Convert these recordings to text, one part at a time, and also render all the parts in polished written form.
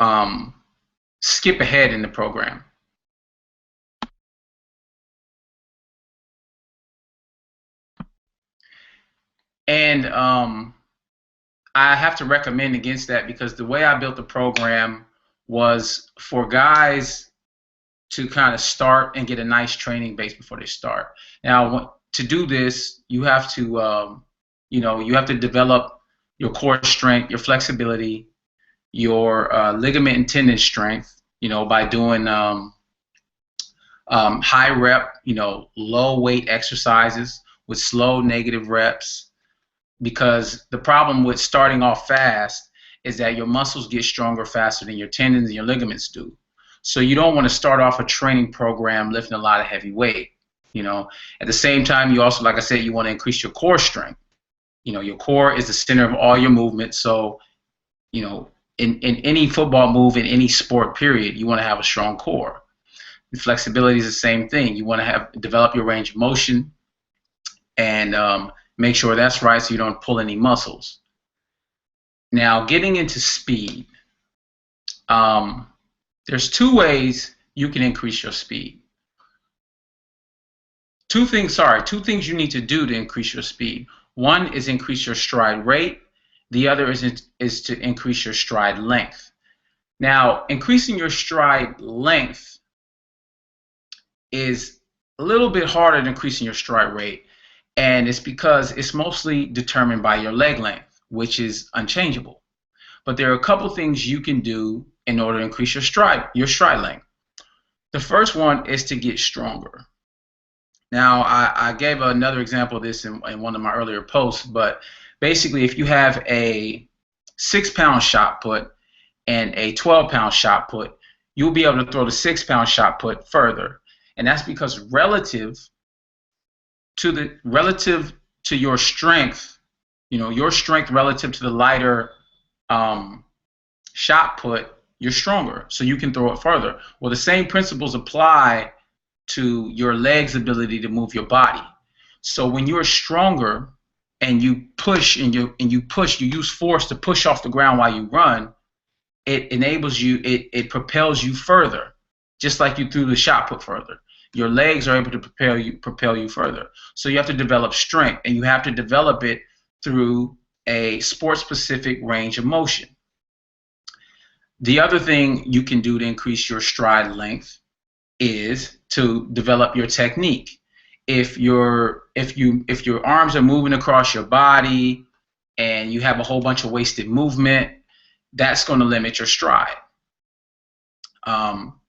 um, skip ahead in the program. And I have to recommend against that because the way I built the program was for guys to kind of start and get a nice training base before they start. Now, to do this, you have to, you have to develop your core strength, your flexibility, your ligament and tendon strength, by doing high rep, low weight exercises with slow negative reps. Because the problem with starting off fast is that your muscles get stronger faster than your tendons and your ligaments do. So you don't want to start off a training program lifting a lot of heavy weight. At the same time, you also, like I said, you want to increase your core strength. Your core is the center of all your movement. So, in any football move, in any sport period, you want to have a strong core. And flexibility is the same thing. You want to develop your range of motion and make sure that's right so you don't pull any muscles. Now, getting into speed, there's two ways you can increase your speed. Two things you need to do to increase your speed. One is increase your stride rate. The other is to increase your stride length. Now, increasing your stride length is a little bit harder than increasing your stride rate, and it's because it's mostly determined by your leg length, which is unchangeable. But there are a couple things you can do in order to increase your stride length. The first one is to get stronger. Now, I gave another example of this in one of my earlier posts, but basically if you have a 6-pound shot put and a 12-pound shot put, you'll be able to throw the 6-pound shot put further. And that's because relative to your strength, your strength relative to the lighter shot put, you're stronger, so you can throw it further. Well, the same principles apply to your legs' ability to move your body. So when you're stronger and you push and you use force to push off the ground while you run, it enables you, it propels you further, just like you threw the shot put further. Your legs are able to propel you further. So you have to develop strength, and you have to develop it through a sport-specific range of motion. The other thing you can do to increase your stride length is to develop your technique. If your arms are moving across your body and you have a whole bunch of wasted movement, that's going to limit your stride.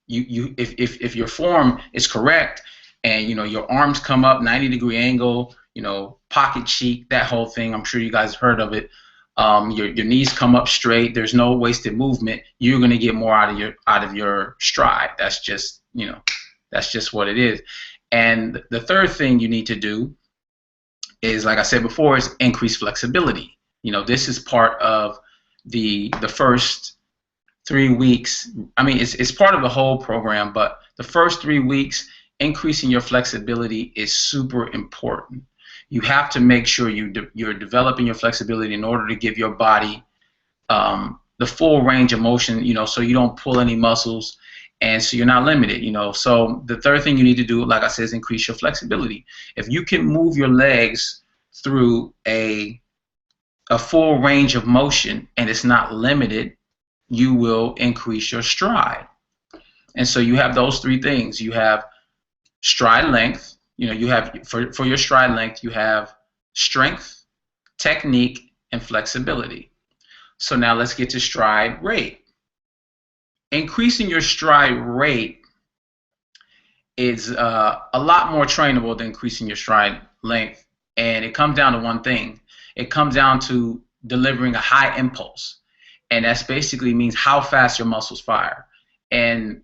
If your form is correct and your arms come up 90-degree angle, pocket cheek, that whole thing, I'm sure you guys have heard of it. Your knees come up straight, there's no wasted movement, you're going to get more out of your stride. That's just what it is. And the third thing you need to do is, like I said before, is increase flexibility. This is part of the first 3 weeks. I mean, it's part of the whole program, but the first 3 weeks, increasing your flexibility is super important. You have to make sure you're developing your flexibility in order to give your body the full range of motion, so you don't pull any muscles and so you're not limited, So the third thing you need to do, like I said, is increase your flexibility. If you can move your legs through a full range of motion and it's not limited, you will increase your stride. And so you have those three things. You have stride length. You have for your stride length, you have strength, technique, and flexibility. So now let's get to stride rate. Increasing your stride rate is a lot more trainable than increasing your stride length, and it comes down to one thing. It comes down to delivering a high impulse, and that's basically means how fast your muscles fire. And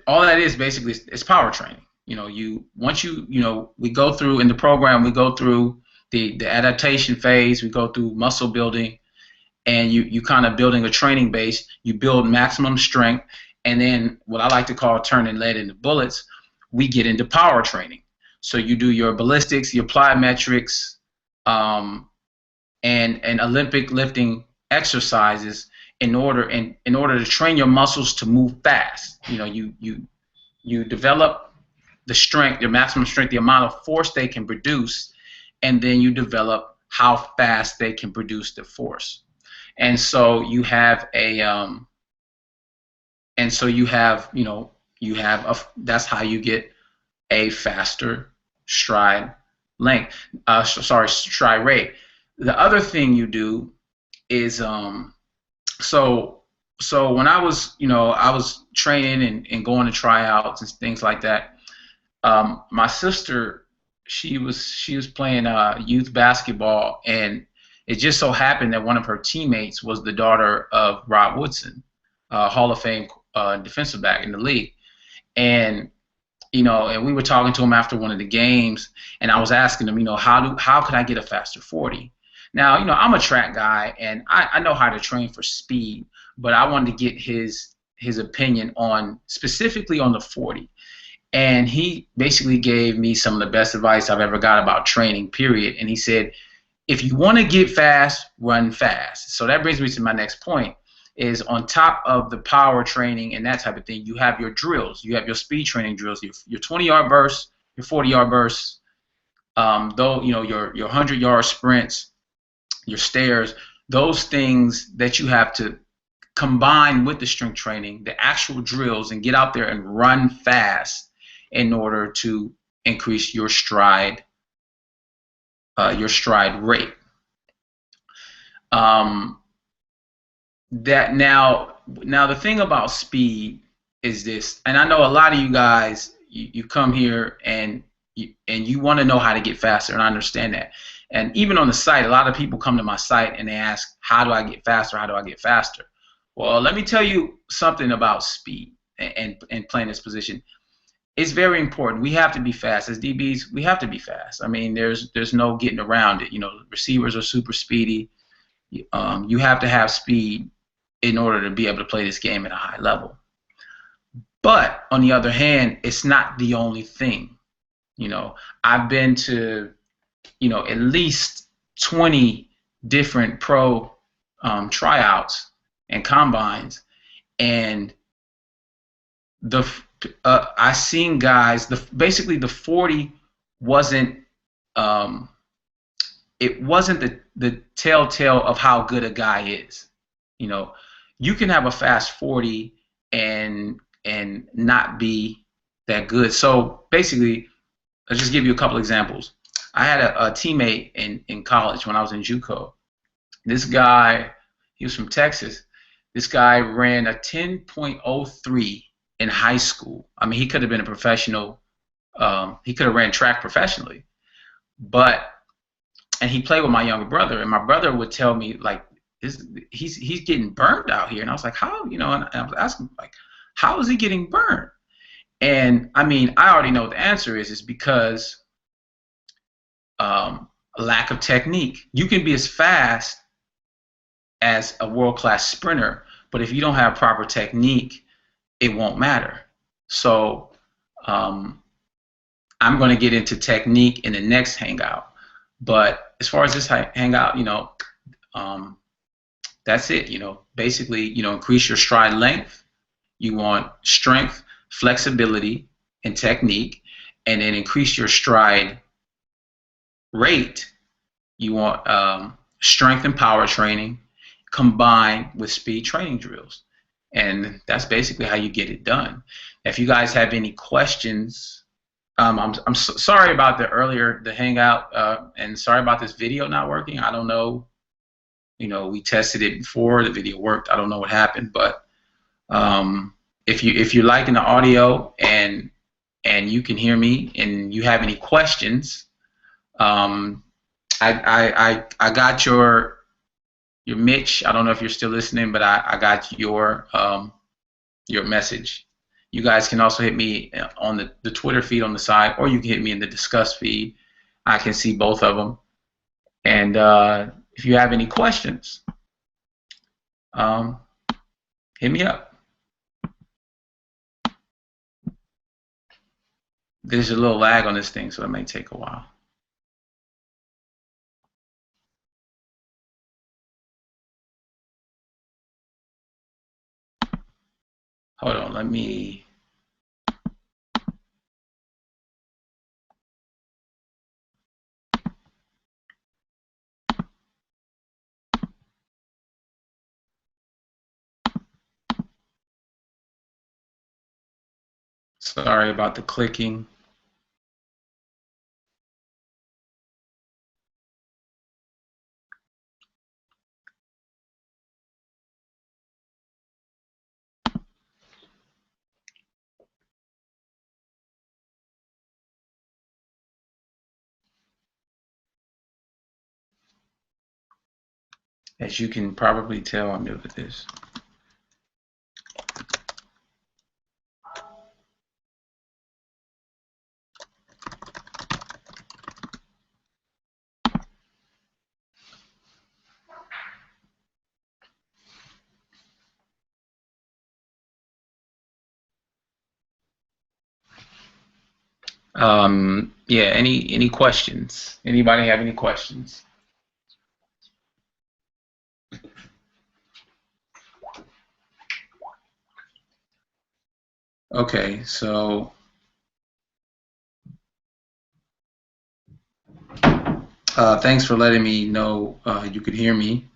all that is basically is power training. We go through in the program, we go through the adaptation phase, we go through muscle building, and you kind of building a training base. You build maximum strength, and then what I like to call turning lead into bullets, we get into power training. So you do your ballistics, your plyometrics, and Olympic lifting exercises in order to train your muscles to move fast. You know, you develop the strength, your maximum strength, the amount of force they can produce, and then you develop how fast they can produce the force. And so you have a that's how you get a faster stride length. Stride rate. The other thing you do is so when I was training and going to tryouts and things like that. My sister, she was playing youth basketball, and it just so happened that one of her teammates was the daughter of Rod Woodson, Hall of Fame defensive back in the league. And and we were talking to him after one of the games, and I was asking him, how can I get a faster 40? Now, I'm a track guy, and I know how to train for speed, but I wanted to get his opinion on specifically on the 40. And he basically gave me some of the best advice I've ever got about training, period. And he said, if you want to get fast, run fast. So that brings me to my next point, is on top of the power training and that type of thing, you have your drills. You have your speed training drills, your 20-yard bursts, your 40-yard bursts, your 100-yard sprints, your stairs, those things that you have to combine with the strength training, the actual drills, and get out there and run fast in order to increase your stride rate. That now the thing about speed is this, and I know a lot of you guys, you come here and you want to know how to get faster, and I understand that. And even on the site, a lot of people come to my site and they ask, how do I get faster? How do I get faster? Well, let me tell you something about speed and playing this position. It's very important. We have to be fast. As DBs, we have to be fast. I mean, there's no getting around it. Receivers are super speedy. You have to have speed in order to be able to play this game at a high level. But on the other hand, it's not the only thing. I've been to at least 20 different pro tryouts and combines, and I seen guys. Basically, the 40 wasn't. It wasn't the telltale of how good a guy is. You can have a fast 40 and not be that good. So basically, let's just give you a couple examples. I had a teammate in college when I was in JUCO. This guy, he was from Texas. This guy ran a 10.03 in high school. I mean, he could have been a professional. He could have ran track professionally, and he played with my younger brother, and my brother would tell me, like, he's getting burned out here. And I was like, how? And I was asking, like, how is he getting burned? And I mean, I already know what the answer is. It's because a lack of technique. You can be as fast as a world-class sprinter, but if you don't have proper technique, it won't matter. So I'm going to get into technique in the next hangout. But as far as this hangout, that's it. Basically, increase your stride length. You want strength, flexibility, and technique, and then increase your stride rate. You want strength and power training combined with speed training drills, and that's basically how you get it done. If you guys have any questions, I'm sorry about the hangout, and sorry about this video not working. I don't know. We tested it before, the video worked. I don't know what happened, but if you're liking the audio and you can hear me and you have any questions, I got your Mitch. I don't know if you're still listening, but I got your message. You guys can also hit me on the Twitter feed on the side, or you can hit me in the Discuss feed. I can see both of them. And if you have any questions, hit me up. There's a little lag on this thing, so it may take a while. hold on, let me. Sorry about the clicking. As you can probably tell, I'm new at this. Yeah, any questions? Anybody have any questions? Okay, so thanks for letting me know you could hear me.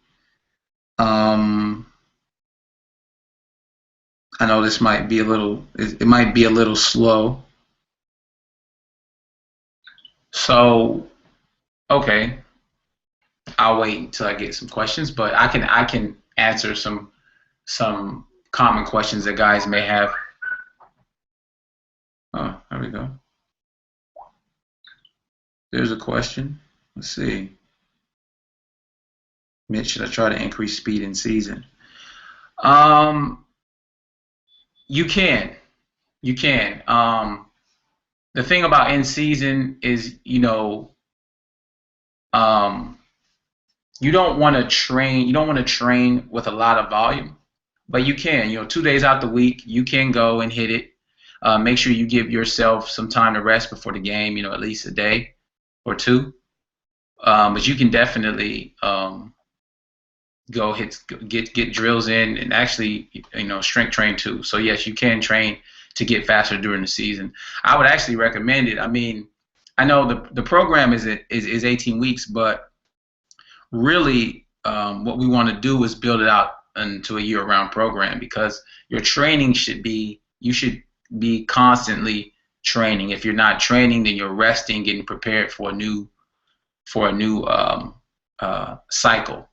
I know this might be a little, it might be a little slow. So, okay, I'll wait until I get some questions, but I can answer some common questions that guys may have. Oh, there we go. There's a question. Let's see. Mitch, should I try to increase speed in season? Um, you can. You can. The thing about in season is, um, you don't want to train. You don't want to train with a lot of volume, but you can. 2 days out the week, you can go and hit it. Make sure you give yourself some time to rest before the game. At least a day or two. But you can definitely go get drills in and actually strength train too. So yes, you can train to get faster during the season. I would actually recommend it. I mean, I know the program is 18 weeks, but really what we want to do is build it out into a year-round program, because your training you should be constantly training. If you're not training, then you're resting, getting prepared for a new cycle.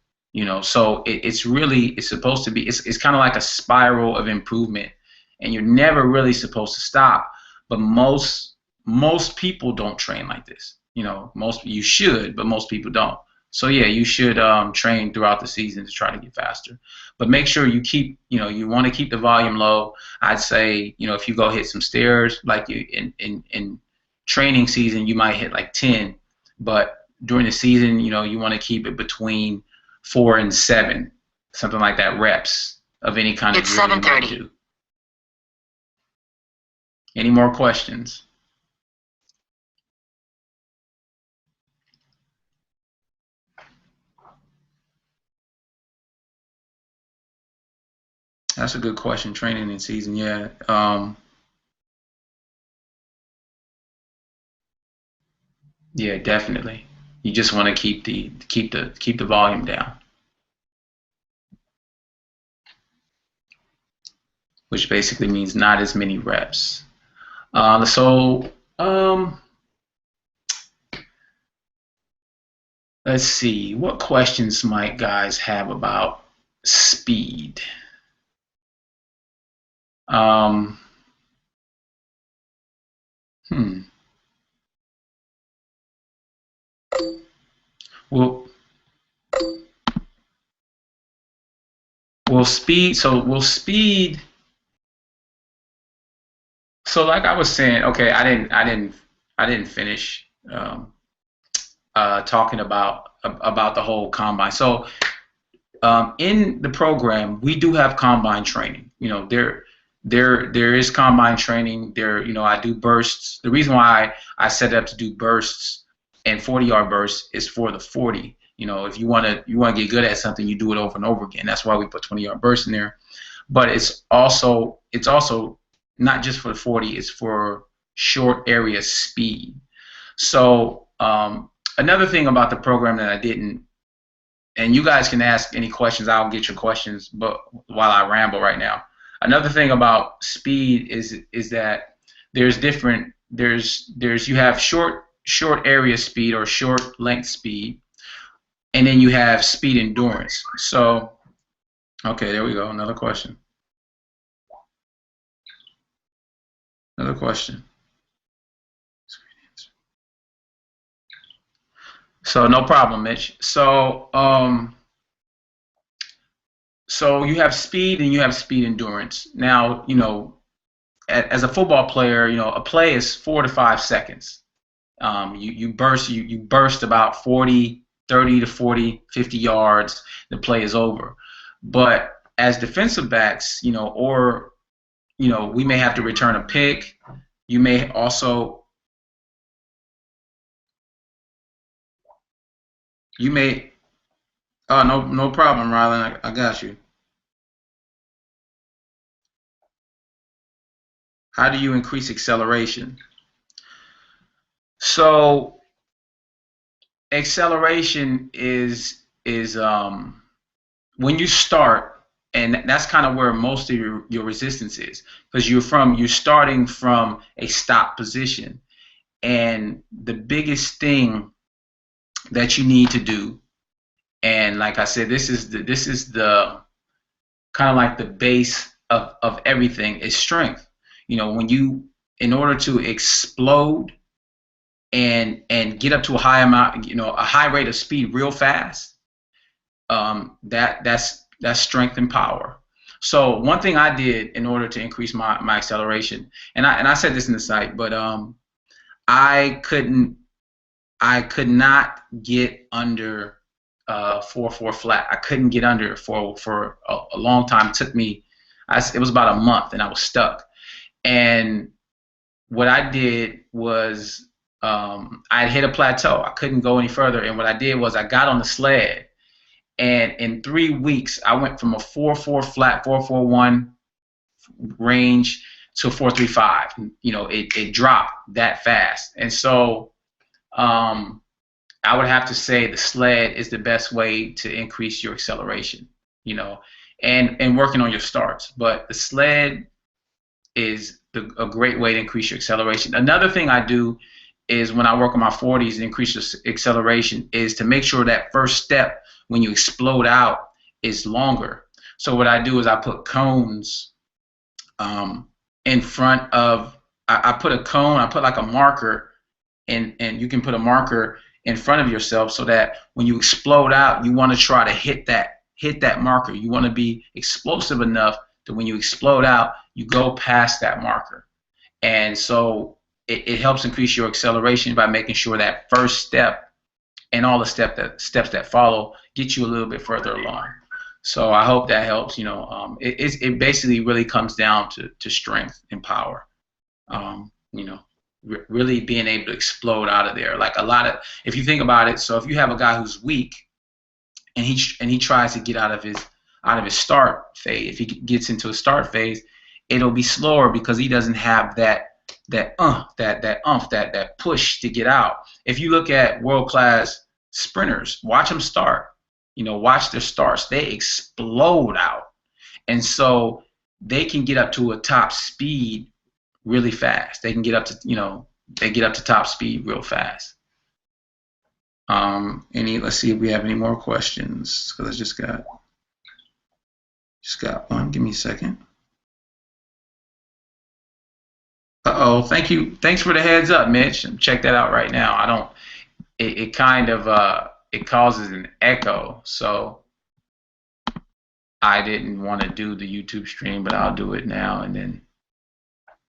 So it's supposed to be, it's kind of like a spiral of improvement, and you're never really supposed to stop. But most people don't train like this. You should, but most people don't. So yeah, you should train throughout the season to try to get faster. But make sure you keep, you want to keep the volume low. I'd say, if you go hit some stairs, like in training season, you might hit like 10, but during the season, you want to keep it between 4 and 7, something like that, reps of any kind of drill you might do. Any more questions? That's a good question. Training in season, yeah. Yeah, definitely. You just want to keep the volume down, which basically means not as many reps. So let's see, what questions might guys have about speed? Hmm. Well, speed. So speed. So like I was saying, okay, I didn't finish talking about the whole combine. So in the program, we do have combine training. There is combine training. I do bursts. The reason why I set up to do bursts and 40-yard bursts is for the 40. If you want to get good at something, you do it over and over again. That's why we put 20-yard bursts in there. but it's also not just for the 40, it's for short area speed. So another thing about the program that I didn't, and you guys can ask any questions, I'll get your questions, but while I ramble right now. Another thing about speed is that there's different there's you have short area speed or short length speed, and then you have speed endurance. So okay, there we go. Another question. Another question. So no problem, Mitch. So you have speed and you have speed endurance. Now, as a football player, a play is 4 to 5 seconds. You burst about 30 to 40, 50 yards. The play is over. But as defensive backs, or we may have to return a pick. You may also you may oh, no problem, Rylan. I got you. How do you increase acceleration? So acceleration is when you start, and that's kind of where most of your resistance is, because you're starting from a stop position, and the biggest thing that you need to do, and like I said, this is the kind of like the base of everything, is strength. In order to explode and get up to a high amount, a high rate of speed real fast, that's strength and power. So one thing I did in order to increase my acceleration, and I said this in the site, but I could not get under 4.4 flat. I couldn't get under it for a long time. It took me, it was about a month, and I was stuck. And what I did was I hit a plateau. I couldn't go any further. And what I did was I got on the sled, and in 3 weeks I went from a 4.4 flat, 4.41 range to 4.35. It dropped that fast. And so I would have to say the sled is the best way to increase your acceleration, and working on your starts. But the sled is a great way to increase your acceleration. Another thing I do is when I work on my 40s and increase your acceleration is to make sure that first step when you explode out is longer. So what I do is I put cones in front of, I put a cone, I put like a marker, and you can put a marker in front of yourself so that when you explode out, you want to try to hit that marker. You want to be explosive enough that when you explode out, you go past that marker. And so it helps increase your acceleration by making sure that first step and all the steps that follow get you a little bit further along. So I hope that helps. It basically really comes down to strength and power. Really being able to explode out of there. Like if you think about it, so if you have a guy who's weak and he tries to get out of his start phase, if he gets into a start phase, it'll be slower because he doesn't have that push to get out. If you look at world-class sprinters, watch them start. Watch their starts. They explode out, and so they can get up to a top speed really fast. They can get up to top speed real fast. Let's see if we have any more questions, because I just got one. Give me a second. Uh-oh, thank you. Thanks for the heads up, Mitch. Check that out right now. It kind of it causes an echo, so I didn't want to do the YouTube stream, but I'll do it now, and then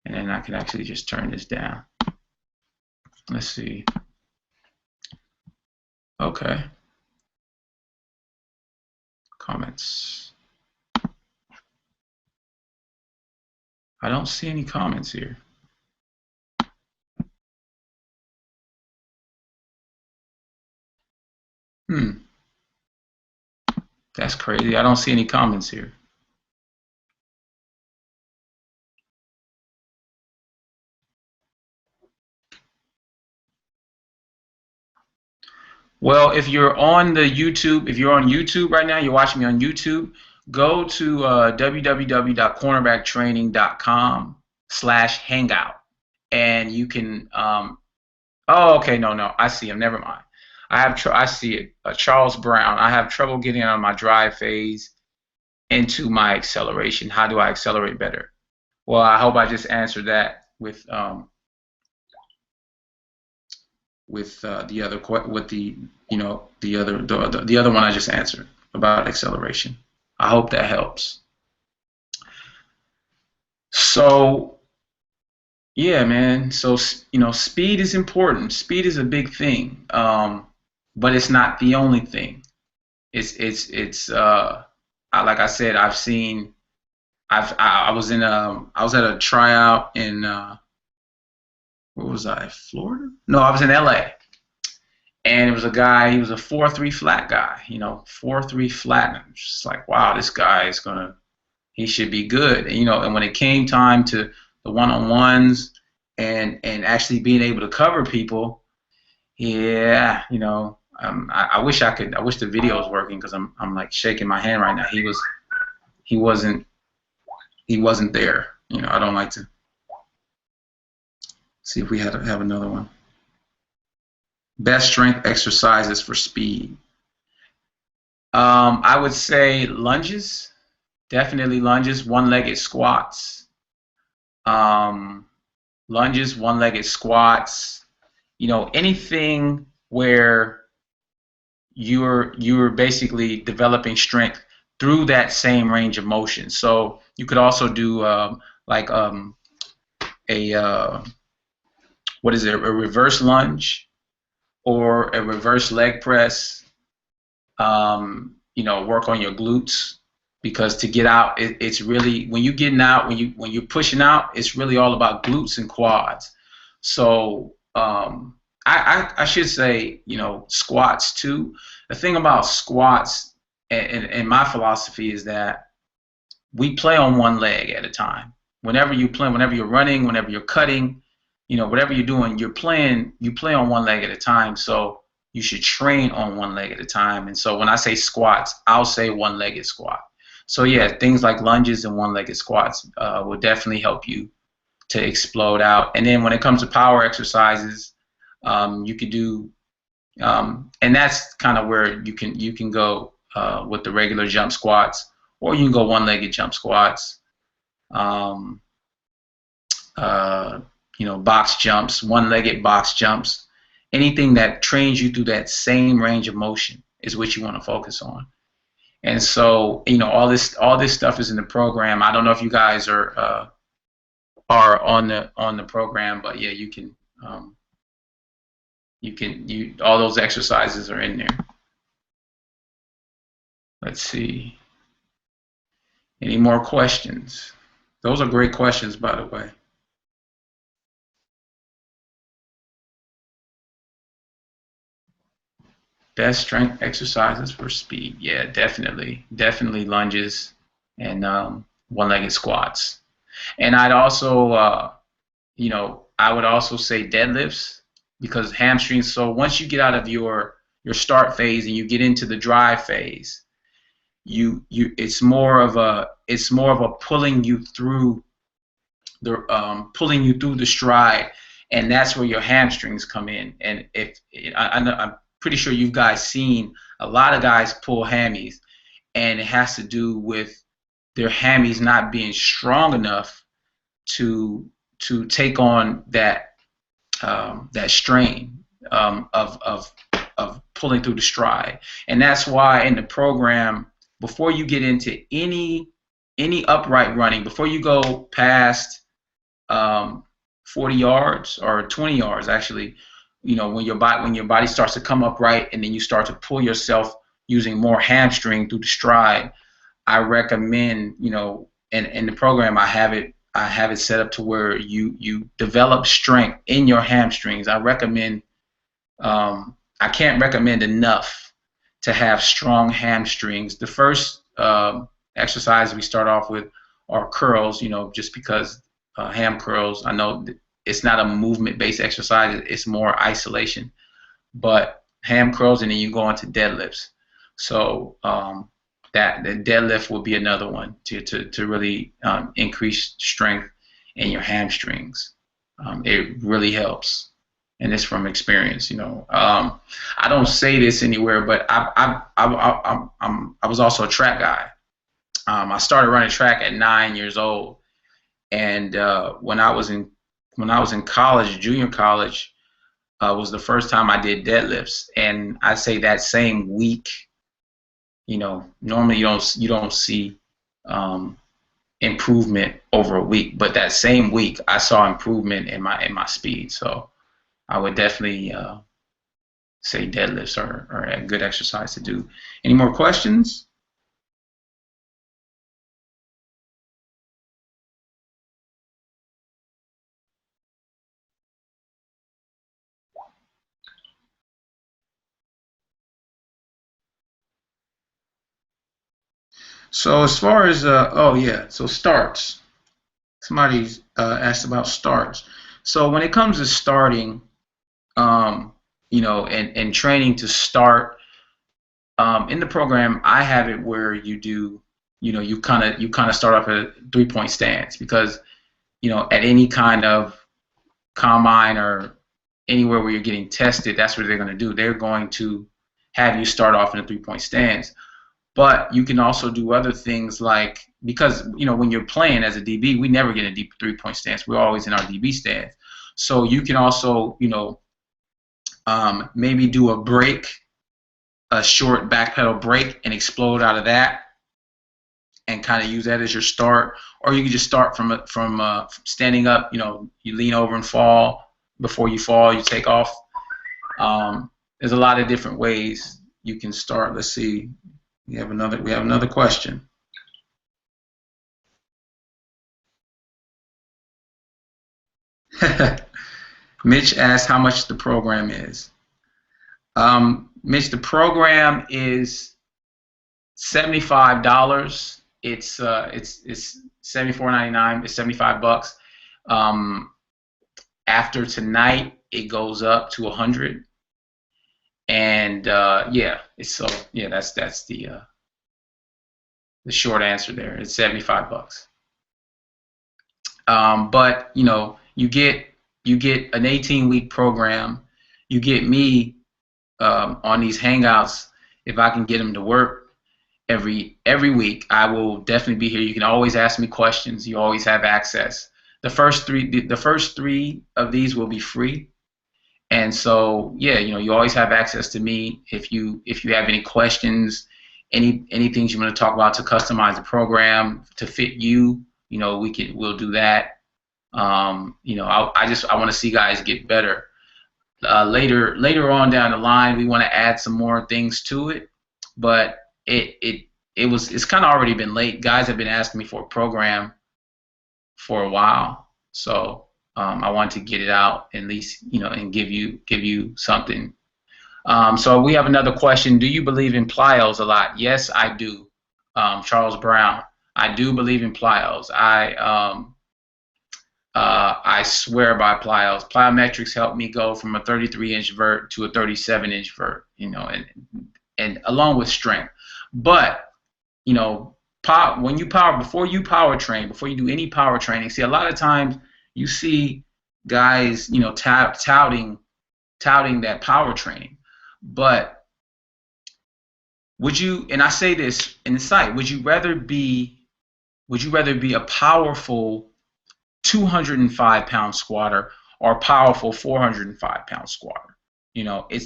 I can actually just turn this down. Let's see. Okay. Comments. I don't see any comments here. That's crazy. I don't see any comments here. Well, if you're on the YouTube, if you're on YouTube right now, you're watching me on YouTube, go to www.cornerbacktraining.com/hangout, and you can. Oh, okay, no, I see him. Never mind. I see it. Charles Brown. I have trouble getting out of my drive phase into my acceleration. How do I accelerate better? Well, I hope I just answered that with the other with the the other one I just answered about acceleration. I hope that helps. So yeah, man. So speed is important. Speed is a big thing, but it's not the only thing. Like I said, I was I was at a tryout in where was I? Florida? No, I was in LA. And it was a guy, he was a 4.3 flat guy, 4.3 flat. And I'm just like, wow, this guy is he should be good. And when it came time to the one-on-ones and actually being able to cover people, yeah, I wish I wish the video was working because I'm like shaking my hand right now. He wasn't there. I don't like to see if we have another one. Best strength exercises for speed. I would say lunges, definitely lunges, one-legged squats. Lunges, one-legged squats. Anything where you're basically developing strength through that same range of motion. So you could also do like what is it? A reverse lunge or a reverse leg press. Work on your glutes, because to get out, it's really when you're getting out, when you're pushing out, it's really all about glutes and quads. So I should say squats too. The thing about squats and my philosophy is that we play on one leg at a time. Whenever you play, whenever you're running, whenever you're cutting, whatever you're doing, you play on one leg at a time. So you should train on one leg at a time. And so when I say squats, I'll say one-legged squat. So yeah, things like lunges and one-legged squats will definitely help you to explode out. And then when it comes to power exercises, you could do, and that's kind of where you can go with the regular jump squats, or you can go one-legged jump squats. Box jumps, one-legged box jumps. Anything that trains you through that same range of motion is what you want to focus on. And so, all this stuff is in the program. I don't know if you guys are on the program, but yeah, you can all those exercises are in there. Let's see. Any more questions? Those are great questions, by the way. Best strength exercises for speed. Yeah, definitely lunges and one-legged squats. And I'd also, I would also say deadlifts, because hamstrings. So once you get out of your start phase and you get into the drive phase, it's more of a pulling you through the stride, and that's where your hamstrings come in. And I'm pretty sure you guys seen a lot of guys pull hammies, and it has to do with their hammies not being strong enough to take on that strain of pulling through the stride. And that's why in the program, before you get into any upright running, before you go past 40 yards or 20 yards, actually, when your body starts to come upright and then you start to pull yourself using more hamstring through the stride, I recommend, in the program I have it set up to where you develop strength in your hamstrings. I recommend, I can't recommend enough to have strong hamstrings. The first exercise we start off with are curls, just because ham curls, I know it's not a movement-based exercise, it's more isolation. But ham curls, and then you go into deadlifts. So that the deadlift will be another one to really increase strength in your hamstrings. It really helps, and it's from experience. I don't say this anywhere, but I was also a track guy. I started running track at 9 years old, and when I was in college, junior college, was the first time I did deadlifts, and I say that same week. Normally you don't see improvement over a week, but that same week I saw improvement in my speed. So I would definitely say deadlifts are a good exercise to do. Any more questions? So as far as oh yeah, so starts. Somebody asked about starts. So when it comes to starting, and training to start, in the program, I have it where you do, you kind of start off at a 3-point stance, because at any kind of combine or anywhere where you're getting tested, that's what they're going to do. They're going to have you start off in a 3-point stance. But you can also do other things, like, because when you're playing as a DB, we never get a deep 3-point stance. We're always in our DB stance. So you can also maybe do a break, a short back pedal break, and explode out of that, and kind of use that as your start. Or you can just start from standing up. You lean over and fall. Before you fall, you take off. There's a lot of different ways you can start. Let's see. We have another question. Mitch asked how much the program is. Mitch, the program is $75. It's $74.99. It's $75. After tonight, it goes up to $100. And that's the short answer there. It's $75. But you get an 18-week program. You get me on these hangouts. If I can get them to work every week, I will definitely be here. You can always ask me questions. You always have access. The first three of these will be free. And so, yeah, you always have access to me. If you have any questions, any things you want to talk about to customize the program to fit you, we'll do that. I want to see guys get better. Later on down the line, we want to add some more things to it, but it's kind of already been late. Guys have been asking me for a program for a while, so I want to get it out at least, and give you something. So we have another question. Do you believe in plyos a lot? Yes, I do. Charles Brown. I do believe in plyos. I swear by plyos. Plyometrics helped me go from a 33-inch vert to a 37-inch vert, and along with strength. But when you before you do any power training, see, a lot of times you see guys, touting that power training. But would you, and I say this in the site, would you rather be a powerful 205-pound squatter or a powerful 405-pound squatter?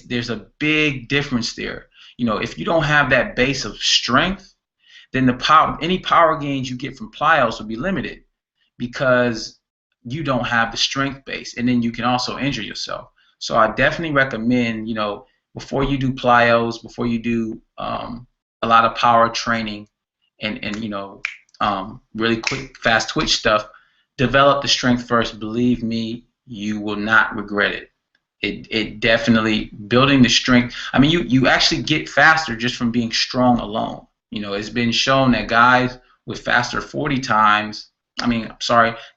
There's a big difference there. If you don't have that base of strength, then any power gains you get from plyos will be limited, because you don't have the strength base, and then you can also injure yourself. So I definitely recommend, before you do plyos, before you do a lot of power training and really quick, fast twitch stuff, develop the strength first. Believe me, you will not regret it. It definitely, building the strength. I mean, you actually get faster just from being strong alone. It's been shown that guys with faster 40 times,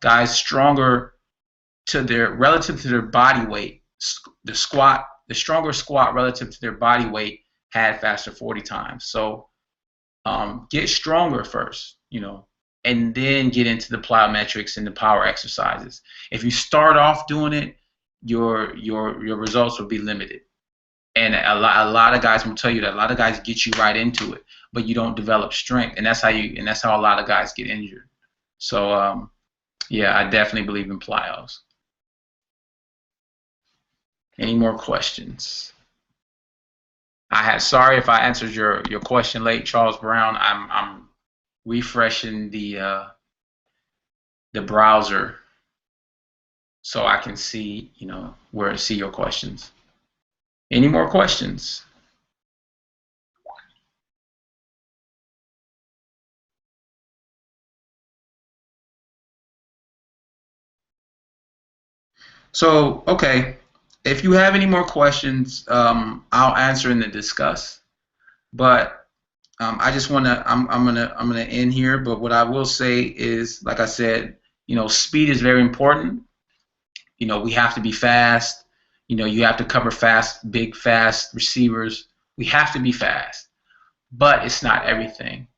guys stronger relative to their body weight, the squat the stronger squat relative to their body weight had faster 40 times. So get stronger first, and then get into the plyometrics and the power exercises. If you start off doing it, your results will be limited. And a lot of guys will tell you that a lot of guys get you right into it, but you don't develop strength, and that's how a lot of guys get injured. So yeah, I definitely believe in plyos. Any more questions? Sorry if I answered your question late, Charles Brown. I'm refreshing the browser so I can see where to see your questions. Any more questions? So, okay, if you have any more questions, I'll answer in the discuss. But I just I'm gonna end here. But what I will say is, like I said, speed is very important. We have to be fast. You have to cover big fast receivers. We have to be fast, but it's not everything.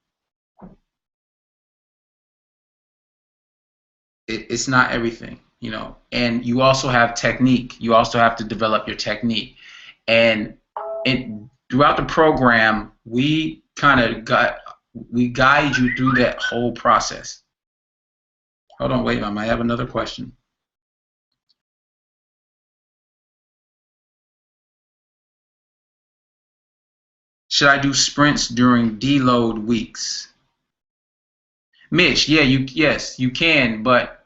It's not everything, and you also have technique. You also have to develop your technique, and throughout the program, we guide you through that whole process. Hold on, wait, I might have another question. Should I do sprints during deload weeks? Mitch, yeah, yes, you can, but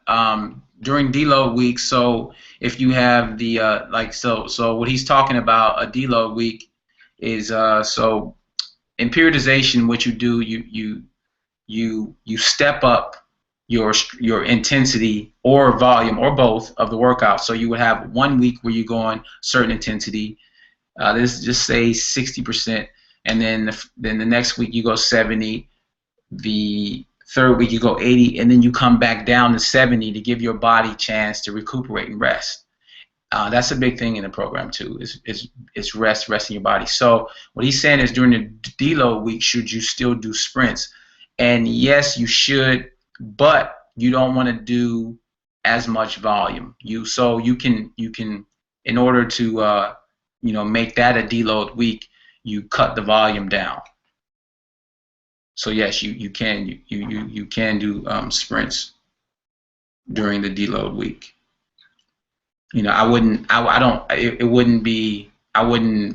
during deload week, so if you have the so what he's talking about, a deload week is so in periodization, what you do, you step up your intensity or volume or both of the workout. So you would have 1 week where you go on certain intensity, let's just say 60%, and then the next week you go 70, the third week you go 80, and then you come back down to 70 to give your body a chance to recuperate and rest. That's a big thing in the program too. Is resting your body. So what he's saying is during the deload week, should you still do sprints? And yes, you should, but you don't want to do as much volume. You can in order to make that a deload week, you cut the volume down. So yes, you can do sprints during the deload week. I wouldn't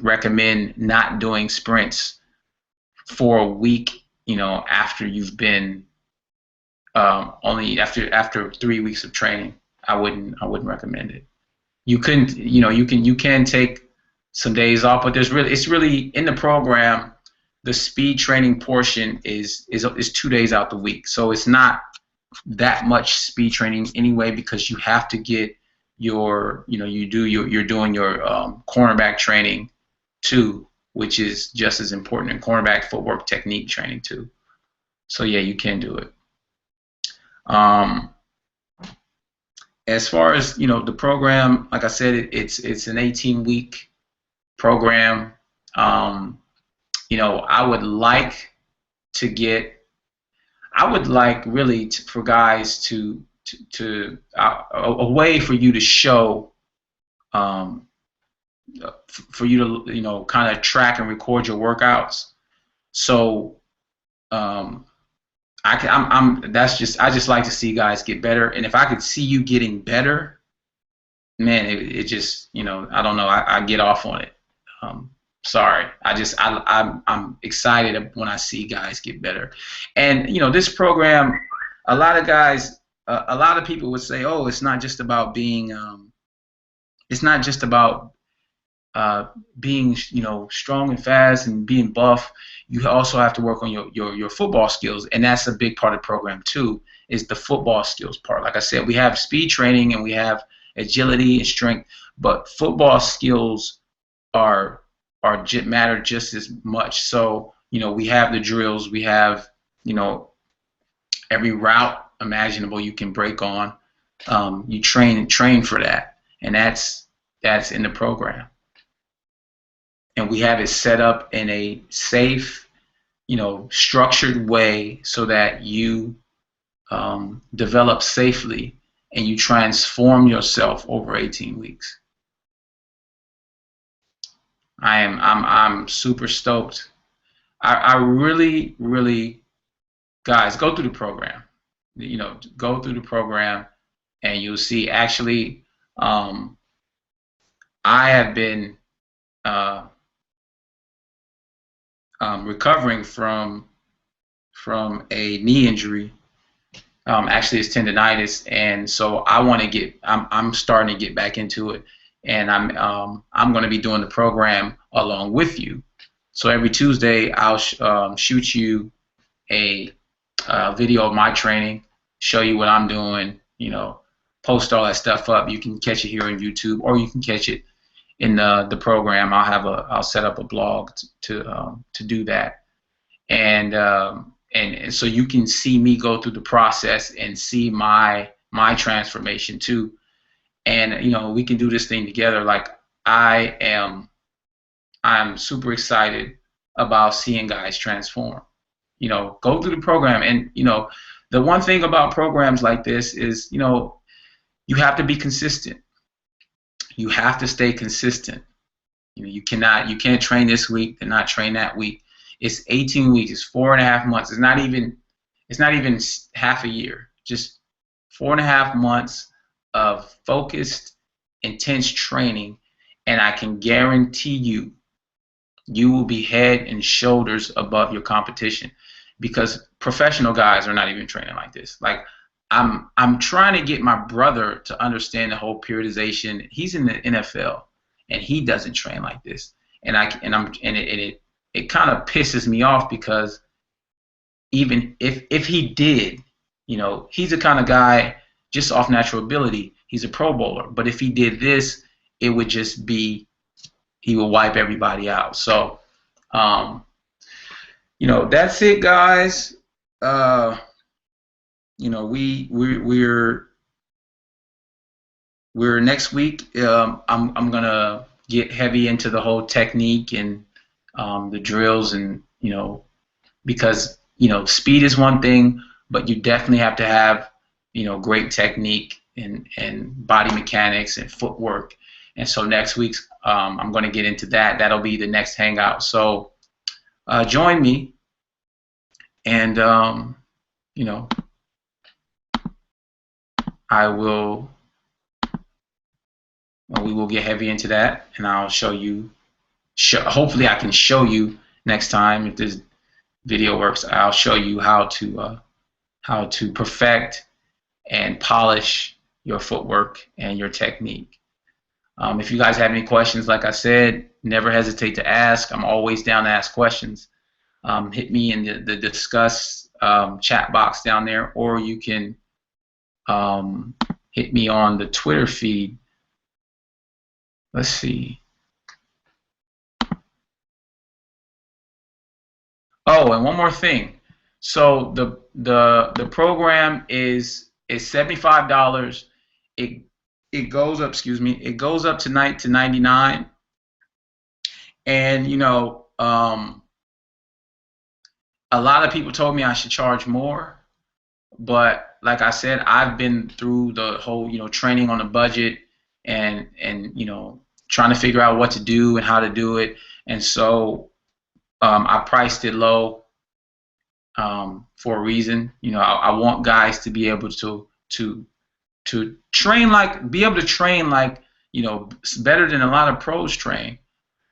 recommend not doing sprints for a week, after you've been only after 3 weeks of training. I wouldn't recommend it. You can take some days off, but it's really in the program. The speed training portion is 2 days out the week, so it's not that much speed training anyway, because you have to get you're doing your cornerback training too, which is just as important, in cornerback footwork technique training too. So yeah, you can do it. As far as the program, like I said, it's an 18-week program. I would like really for guys to a way for you to show, for you to kind of track and record your workouts. So I just like to see guys get better, and if I could see you getting better, man, it just I don't know, I get off on it. Sorry, I'm excited when I see guys get better, and this program, a lot of guys, a lot of people would say, oh, it's not just about being being strong and fast and being buff. You also have to work on your football skills, and that's a big part of the program too, is the football skills part. Like I said, we have speed training and we have agility and strength, but football skills matter just as much. So we have the drills, we have every route imaginable you can break on. You train for that, and that's in the program. and we have it set up in a safe, structured way so that you develop safely and you transform yourself over 18 weeks. I'm super stoked. I really, really, guys, go through the program. Go through the program, and you'll see. Actually, I have been recovering from a knee injury. Actually, it's tendonitis, and so I want to get. I'm starting to get back into it, and I'm going to be doing the program along with you. So every Tuesday, I'll shoot you a video of my training, show you what I'm doing. Post all that stuff up. You can catch it here on YouTube, or you can catch it in the program. I'll set up a blog to do that, and so you can see me go through the process and see my transformation too. And we can do this thing together. Like I'm super excited about seeing guys transform. Go through the program, and the one thing about programs like this is you have to be consistent. You have to stay consistent. You can't train this week and not train that week. It's 18 weeks. It's 4.5 months. It's not even half a year. Just 4.5 months of focused, intense training, and I can guarantee you will be head and shoulders above your competition, because professional guys are not even training like this. Like I'm trying to get my brother to understand the whole periodization. He's in the NFL and he doesn't train like this, and it kind of pisses me off, because even if he did, he's the kind of guy just off natural ability. He's a Pro Bowler, but if he did this, it would just be he will wipe everybody out. So, that's it, guys. We're next week. I'm gonna get heavy into the whole technique and the drills, and because speed is one thing, but you definitely have to have great technique and body mechanics and footwork. And so next week I'm going to get into that. That'll be the next hangout. So join me, and we will get heavy into that, and I'll show you. Hopefully, I can show you next time, if this video works. I'll show you how to perfect and polish your footwork and your technique. If you guys have any questions, like I said, never hesitate to ask. I'm always down to ask questions. Hit me in the discuss chat box down there, or you can hit me on the Twitter feed. Let's see. Oh, and one more thing. So the program is $75. It goes up. Excuse me. It goes up tonight to $99. And a lot of people told me I should charge more, but like I said, I've been through the whole training on a budget, and trying to figure out what to do and how to do it, and so I priced it low for a reason. I want guys to be able to train like better than a lot of pros train,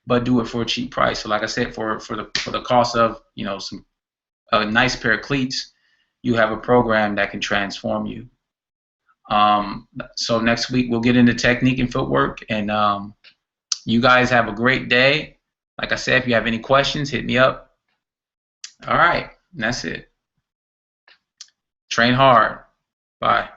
but do it for a cheap price. So like I said, for the cost of a nice pair of cleats, you have a program that can transform you. So next week we'll get into technique and footwork, and you guys have a great day. Like I said, if you have any questions, hit me up. All right, and that's it. Train hard. Bye.